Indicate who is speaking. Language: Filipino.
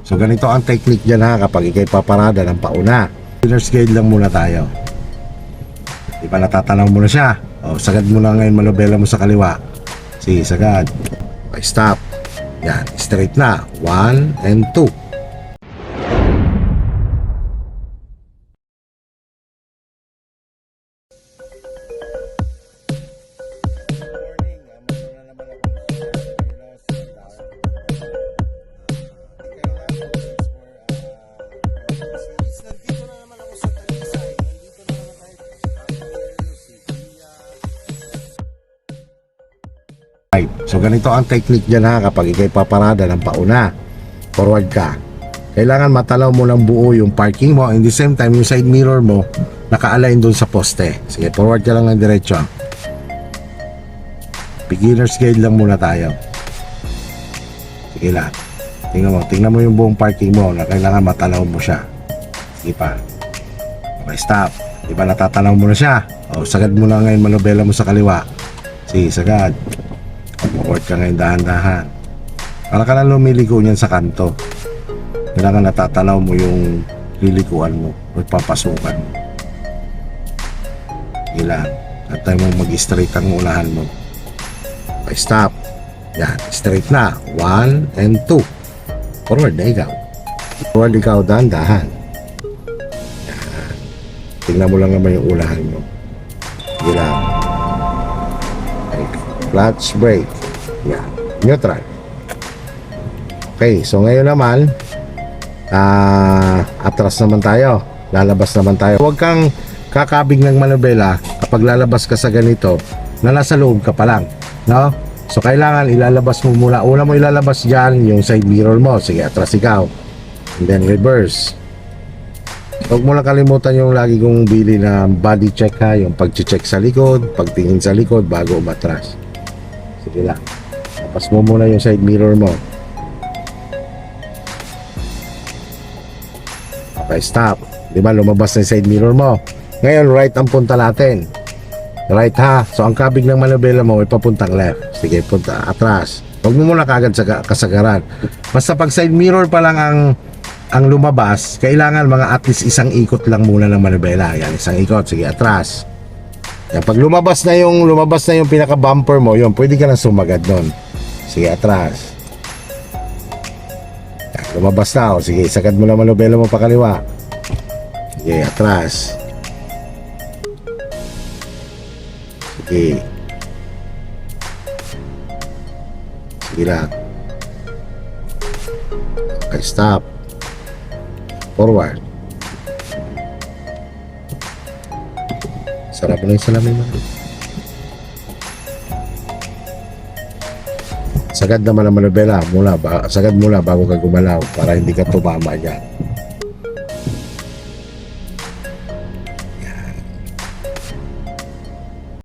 Speaker 1: So ganito ang technique dyan ha, kapag ikay paparada ng pauna. Beginner's guide lang muna tayo. Di ba natatanaw mo na siya? O, sagad mo na ngayon manobela mo sa kaliwa. Sige, sagad. Okay, stop. Yan, straight na. 1 and 2. So ganito ang technique dyan ha, kapag ikay paparada ng pauna. Forward ka. Kailangan matalaw mo ng buo yung parking mo, and the same time yung side mirror mo naka-align dun sa poste. Sige, forward ka lang ng diretso. Beginner's guide lang muna tayo. Sige lang. Tingnan mo yung buong parking mo na kailangan matalaw mo siya. Sige pa. Okay, stop. Diba natatanaw mo na siya? O, sagad mo na ngayon manobela mo sa kaliwa. Sige, sagad. Forward ka ngayon dahan-dahan. Para ka lang lumiligo niyan sa kanto. Kailangan natatanaw mo yung lilikuan mo o papasukan mo. Ilan. At mo mag-straight ang unahan mo. Okay, stop. Yan, straight na. 1 and 2. Forward na ikaw. Forward ikaw dahan-dahan. Yan. Tingnan mo lang naman yung unahan mo. Ilan. Clutch brake. Yan. Neutral. Okay, so ngayon naman atras naman tayo. Lalabas naman tayo. Huwag kang kakabig ng manobela kapag lalabas ka sa ganito na nasa loob ka pa lang, no? So kailangan ilalabas mo muna. Una mo ilalabas dyan yung side mirror mo. Sige, atras ikaw. And then reverse. Huwag mo lang kalimutan yung lagi kong bili na body check ha. Yung pag-check sa likod, pagtingin sa likod bago umatras. Sige lang. Tapas mo muna yung side mirror mo. Okay, stop. Diba lumabas na yung side mirror mo. Ngayon, right ang punta natin. Right ha. So ang kabig ng manobela mo ay papuntang left. Sige, punta atras. Huwag mo muna kagad sa kasagaran. Basta pag side mirror pa lang ang lumabas, kailangan mga at least isang ikot lang muna ng manobela. Yan, isang ikot. Sige, atras. Yan, pag lumabas na yung pinaka bumper mo, yun, pwede ka nang sumagad doon. Sige, atras. Yan, lumabas na. O, sige, sagad mo lang manobela mo pa kaliwa. Sige, atras. Sige. Sige lang. Okay, stop. Forward. Sarap na yung salamin mo. Sagad naman ang manobela. Sagad muna bago ka gumalaw para hindi ka tumama dyan.